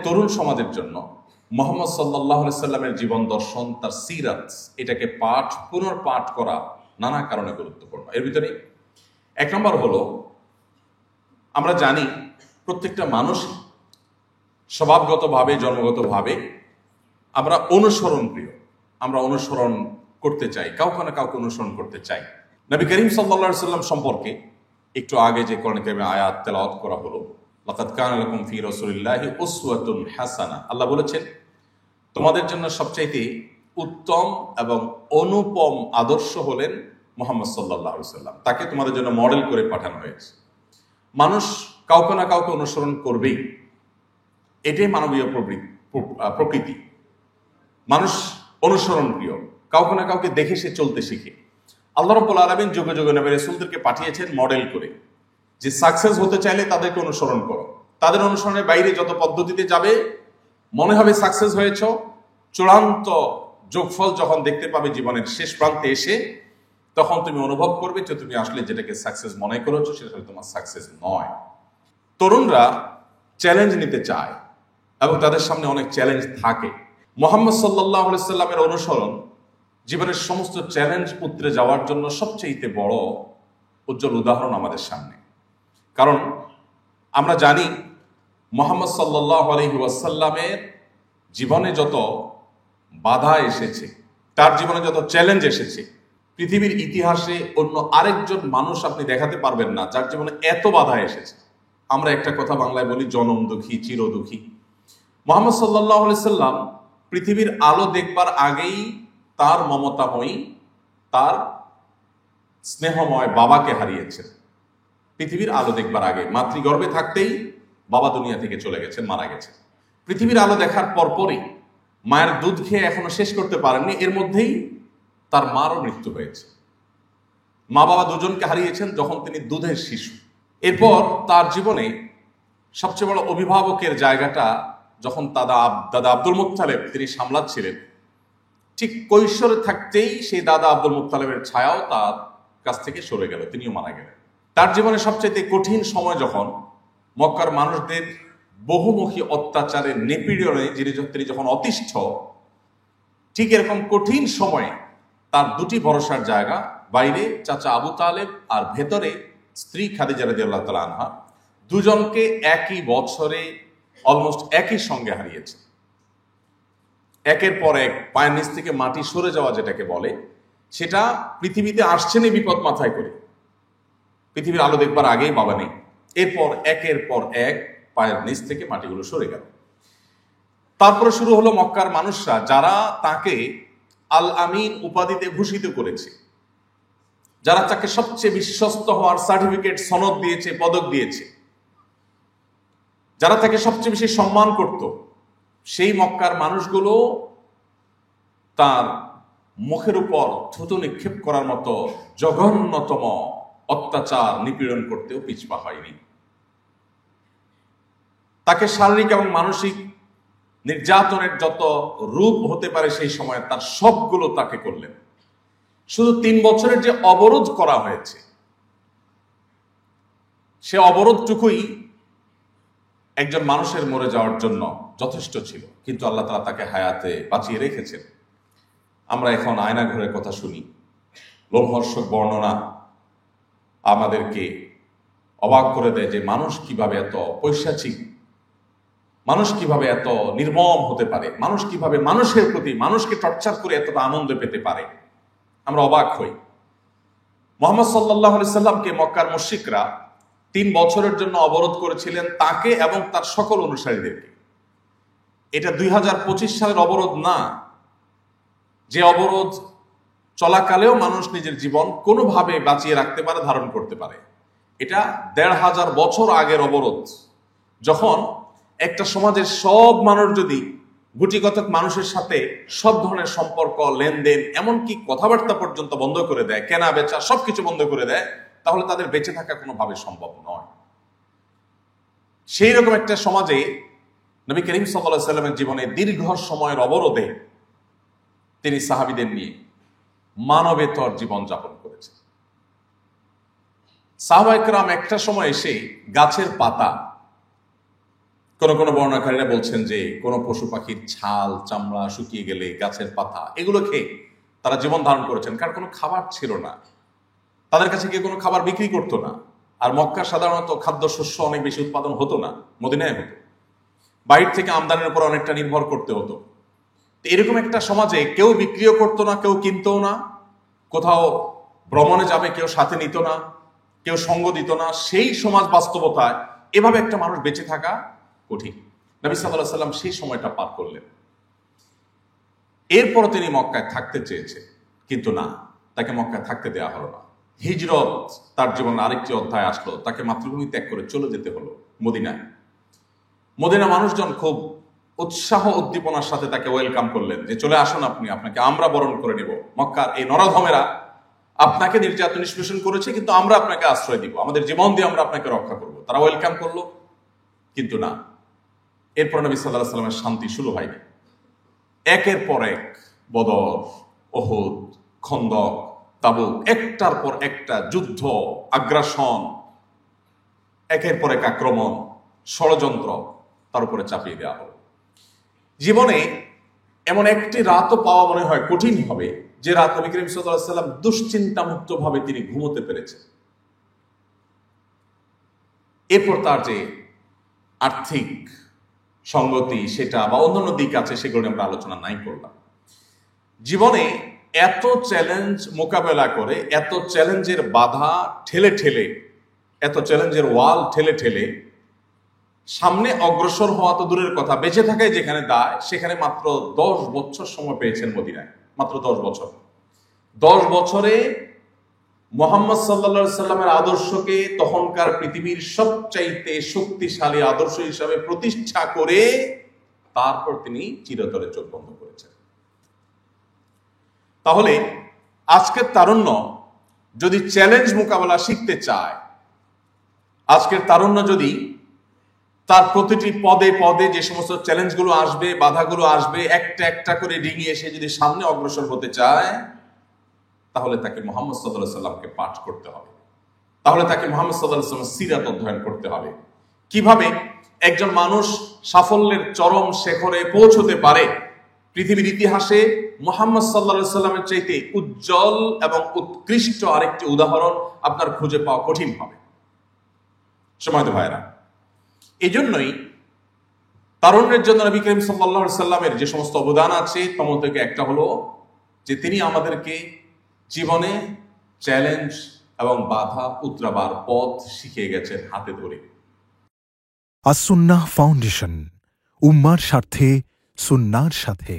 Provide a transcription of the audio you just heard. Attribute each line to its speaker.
Speaker 1: তরুণ সমাজের জন্য মুহাম্মদ সাল্লাল্লাহু আলাইহি সাল্লামের জীবন দর্শন, তার সিরাত, এটাকে পুনর্পাঠ করা নানা কারণে গুরুত্বপূর্ণ। এর ভিতরে এক নম্বর হলো, আমরা জানি প্রত্যেকটা মানুষ স্বভাবগতভাবে, জন্মগতভাবে আমরা অনুসরণ প্রিয়। আমরা অনুসরণ করতে চাই, কাউকে না কাউকে অনুসরণ করতে চাই। নবী করিম সাল্লাল্লাহু আলাইহি সাল্লাম সম্পর্কে একটু আগে যে কোরআন কারিমে আয়াত তেলাওয়াত করা হলো, লাকাদ কানা লাকুম ফি রাসূলিল্লাহি উসওয়াতুন হাসানাহ, আল্লাহ বলেছেন তোমাদের জন্য সবচাইতে উত্তম এবং অনুপম আদর্শ হলেন মুহাম্মদ সাল্লাল্লাহু আলাইহি সাল্লাম। তাকে তোমাদের জন্য মডেল করে পাঠানো হয়েছে। মানুষ কাউকে না কাউকে অনুসরণ করবেই, এটাই মানবীয় প্রকৃতি। মানুষ অনুসরণ প্রিয়, কাউকে না কাউকে দেখে সে চলতে শিখে। আল্লাহ রাব্বুল আলামিন যুগে যুগে নবী রাসূলদেরকে পাঠিয়েছেন মডেল করে, যে সাকসেস হতে চাইলে তাদেরকে অনুসরণ করো। তাদের অনুসরণের বাইরে যত পদ্ধতিতে যাবে, মনে হবে সাকসেস হয়েছ, চূড়ান্ত যোগফল যখন দেখতে পাবে জীবনের শেষ প্রান্তে এসে, তখন তুমি অনুভব করবে যে তুমি আসলে যেটাকে সাকসেস মনে করেছো সেটা তোমার সাকসেস নয়। তরুণরা চ্যালেঞ্জ নিতে চায় এবং তাদের সামনে অনেক চ্যালেঞ্জ থাকে। মুহাম্মদ সাল্লাল্লাহু আলাইহি সাল্লামের অনুসরণ জীবনের সমস্ত চ্যালেঞ্জ উতরে যাওয়ার জন্য সবচেয়ে বড় উজ্জ্বল উদাহরণ আমাদের সামনে। কারণ আমরা জানি মুহাম্মদ সাল্লাল্লাহু আলাইহি ওয়াসাল্লামের জীবনে যত বাধা এসেছে, তার জীবনে যত চ্যালেঞ্জ এসেছে, পৃথিবীর ইতিহাসে অন্য আরেকজন মানুষ আপনি দেখাতে পারবেন না যার জীবনে এত বাধা এসেছে। আমরা একটা কথা বাংলায় বলি, জনম দুঃখী চির দুঃখী। মুহাম্মদ সাল্লাল্লাহু আলাইহি সাল্লাম পৃথিবীর আলো দেখবার আগেই তার মমতাময়ী, তার স্নেহময় বাবাকে হারিয়েছেন। পৃথিবীর আলো দেখবার আগে, মাতৃগর্ভে থাকতেই বাবা দুনিয়া থেকে চলে গেছেন, মারা গেছেন। পৃথিবীর আলো দেখার পরপরই মায়ের দুধ খেয়ে এখনো শেষ করতে পারেননি, এর মধ্যেই তার মারও মৃত্যু হয়েছে। মা বাবা দুজনকে হারিয়েছেন যখন তিনি দুধের শিশু। এরপর তার জীবনে সবচেয়ে বড় অভিভাবকের জায়গাটা যখন দাদা আব্দুল মুত্তালিব তিনি সামলাচ্ছিলেন, ঠিক কৈশোরে থাকতেই সেই দাদা আব্দুল মুত্তালিবের ছায়াও তার কাছ থেকে সরে গেল, তিনিও মারা গেলেন। তার জীবনে সবচেয়ে কঠিন সময় যখন মক্কার মানুষদের বহুমুখী অত্যাচারের নিপীড়নে তিনি যখন অতিষ্ঠ, ঠিক এরকম কঠিন সময়ে তার দুটি ভরসার জায়গা, বাইরে চাচা আবু তালেব আর ভেতরে স্ত্রী খাদিজা রাদিয়াল্লাহু তাআলা আনহা, দুজনকে একই বছরে অলমোস্ট একই সঙ্গে হারিয়েছে। একের পর এক পায়ের নিচ থেকে মাটি সরে যাওয়া যেটাকে বলে, সেটা পৃথিবীতে আসছেনই বিপদ মাথায় করে। পৃথিবীর আলো দেখবার আগেই বাবা নেই, এরপর একের পর এক পায়ের নিচ থেকে মাটিগুলো সরে গেল। তারপরে শুরু হলো মক্কার মানুষরা, যারা তাকে আল আমিন উপাধিতে ভূষিত করেছে, যারা তাকে সবচেয়ে বিশ্বস্ত হওয়ার সার্টিফিকেট, সনদ দিয়েছে, পদক দিয়েছে, যারা তাকে সবচেয়ে বেশি সম্মান করত, সেই মক্কার মানুষগুলো তার মুখের উপর থুতু নিক্ষেপ করার মতো জঘন্যতম অত্যাচার নিপীড়ন করতেও পিছপা হয়নি। তাকে শারীরিক এবং মানসিক নির্যাতনের যত রূপ হতে পারে সেই সময় তার সবগুলো তাকে করলেন। শুধু 3 বছরের যে অবরোধ করা হয়েছে, সে অবরোধটুকুই একজন মানুষের মরে যাওয়ার জন্য যথেষ্ট ছিল, কিন্তু আল্লাহ তাআলা তাকে হায়াতে বাঁচিয়ে রেখেছেন। আমরা এখন আয়না ঘরের কথা শুনি, লোমহর্ষক বর্ণনা আমাদেরকে অবাক করে দেয় যে মানুষ কিভাবে এত পৈশাচিক, মানুষ কিভাবে এত নির্মম হতে পারে, মানুষ কিভাবে মানুষের প্রতি, মানুষকে টর্চার করে এতটা আনন্দ পেতে পারে। আমরা অবাক হই। মুহাম্মদ সাল্লাল্লাহু আলাইহি সাল্লামকে মক্কার মুশরিকরা 3 বছরের জন্য অবরোধ করেছিলেন, তাকে এবং তার সকল অনুসারীদেরকে। এটা 2025 সালের অবরোধ না, যে অবরোধ চলাকালেও মানুষ নিজের জীবন কোনোভাবে বাঁচিয়ে রাখতে পারে, ধারণ করতে পারে। এটা 1500 বছর আগের অবরোধ, যখন একটা সমাজের সব মানুষ যদি গুটিকতক মানুষের সাথে সব ধরনের সম্পর্ক, লেনদেন, এমনকি কথাবার্তা পর্যন্ত বন্ধ করে দেয়, কেনা বেচা সবকিছু বন্ধ করে দেয়, তাহলে তাদের বেঁচে থাকা কোনোভাবে সম্ভব নয়। সেই রকম একটা সমাজে নবী করিম সাল্লাল্লাহু আলাইহি সাল্লামের জীবনে দীর্ঘ সময়ের অবরোধে তিনি সাহাবীদের নিয়ে মানবেতর জীবন যাপন করেছেন। সাহাবায়ে কেরাম একটা সময় এসে গাছের পাতা, কোন কোন বর্ণনাকারীরা বলছেন যে কোনো পশু পাখির ছাল, চামড়া শুকিয়ে গেলে, গাছের পাতা, এগুলো খেয়ে তারা জীবন ধারণ করেছেন, কারণ কোনো খাবার ছিল না, তাদের কাছে কেউ কোনো খাবার বিক্রি করতো না। আর মক্কা সাধারণত খাদ্যশস্য অনেক বেশি উৎপাদন হতো না, মদিনায় হতো, বাইরে থেকে আমদানির উপর অনেকটা নির্ভর করতে হতো। এরকম একটা সমাজে কেউ বিক্রিও করতো না, কেউ কিনতো না, কোথাও ভ্রমণে যাবে কেউ সাথে নিত না, কেউ সঙ্গ দিত না। সেই সমাজ বাস্তবতায় এভাবে একটা মানুষ বেঁচে থাকা কঠিন। নবী সাল্লাল্লাহু আলাইহি সাল্লাম সেই সময়টা পার করলেন। এরপর তিনি মক্কায় থাকতে চেয়েছেন, কিন্তু না, তাকে মক্কায় থাকতে দেওয়া হলো না। হিজরত, তার জীবনে আরেকটি অধ্যায় আসলো, তাকে মাতৃভূমি ত্যাগ করে চলে যেতে হলো মদিনায়। মদিনা মানুষজন খুব উৎসাহ উদ্দীপনার সাথে তাকে ওয়েলকাম করলেন, যে চলে আসুন আপনি, আপনাকে আমরা বরণ করে নেব। মক্কার এই নরাধমেরা আপনাকে নির্যাতন নিষ্পেষণ করেছে, কিন্তু আমরা আপনাকে আশ্রয় দিব, আমাদের জীবন দিয়ে আমরা আপনাকে রক্ষা করব। তারা ওয়েলকাম করলো, কিন্তু না। এরপর নবী সাল্লাল্লাহু আলাইহি সাল্লামের শান্তি শুরু হয়নি। একের পর এক বদর, উহুদ, খন্দক, তাবুক, একটার পর একটা যুদ্ধ, আগ্রাসন, একের পর এক আক্রমণ, ষড়যন্ত্র তার উপরে চাপিয়ে দেওয়া হলো। জীবনে এমন একটি রাতও পাওয়া মনে হয় কঠিন হবে, যে রাত নবী করিম সাল্লাল্লাহু আলাইহি সাল্লাম দুশ্চিন্তা মুক্ত ভাবে তিনি ঘুমোতে পেরেছেন। এরপর তার যে আর্থিক সঙ্গতি সেটা বা অন্যান্য দিক আছে, সেগুলো নিয়ে আমরা আলোচনা নাই করলাম। জীবনে এত চ্যালেঞ্জ মোকাবেলা করে, এত চ্যালেঞ্জের বাধা ঠেলে ঠেলে, এত চ্যালেঞ্জের ওয়াল ঠেলে ঠেলে সামনে অগ্রসর হওয়া তো দূরের কথা, বেঁচে থাকায় যেখানে দায়, সেখানে মাত্র 10 বছর সময় পেয়েছেন মদিনায়। মাত্র 10 বছর। 10 বছরে মুহাম্মদ সাল্লাল্লাহু আলাইহি সাল্লামের আদর্শকে তখনকার পৃথিবীর সবচাইতে শক্তিশালী আদর্শ হিসাবে প্রতিষ্ঠা করে তারপর তিনি চিরতরে চোখ বন্ধ করেছেন। তাহলে আজকের তারুণ্য যদি চ্যালেঞ্জ মোকাবেলা শিখতে চায়, আজকের তারুণ্য যদি তার প্রতিটি পদে পদে যে সমস্ত চ্যালেঞ্জগুলো আসবে, বাধাগুলো আসবে, একটা একটা করে ডিঙিয়ে এসে যদি সামনে অগ্রসর হতে চায়, তাহলে তাকে মুহাম্মদ সাল্লাল্লাহু আলাইহি সাল্লামকে পাঠ করতে হবে। তাহলে তাকে মুহাম্মদ সাল্লাল্লাহু আলাইহি সাল্লামের সিরাত অধ্যয়ন করতে হবে। কিভাবে একজন মানুষ সাফল্যের চরম শিখরে পৌঁছতে পারে, পৃথিবীর ইতিহাসে মুহাম্মদ সাল্লাল্লাহু আলাইহি সাল্লামের চাইতে উজ্জ্বল এবং উৎকৃষ্ট আরেকটি উদাহরণ আপনার খুঁজে পাওয়া কঠিন হবে। সময়ত ভাইরা, এই জন্যই তারুণ্যের জন্য নবী করিম সাল্লাল্লাহু আলাইহি সাল্লামের যে সমস্ত অবদান আছে, তার মধ্যে একটা হলো যে তিনি আমাদেরকে জীবনে চ্যালেঞ্জ এবং বাধা উতরাবার পথ শিখিয়ে গেছেন হাতে ধরে।
Speaker 2: আস-সুন্নাহ ফাউন্ডেশন, উম্মার স্বার্থে সুন্নাহর সাথে।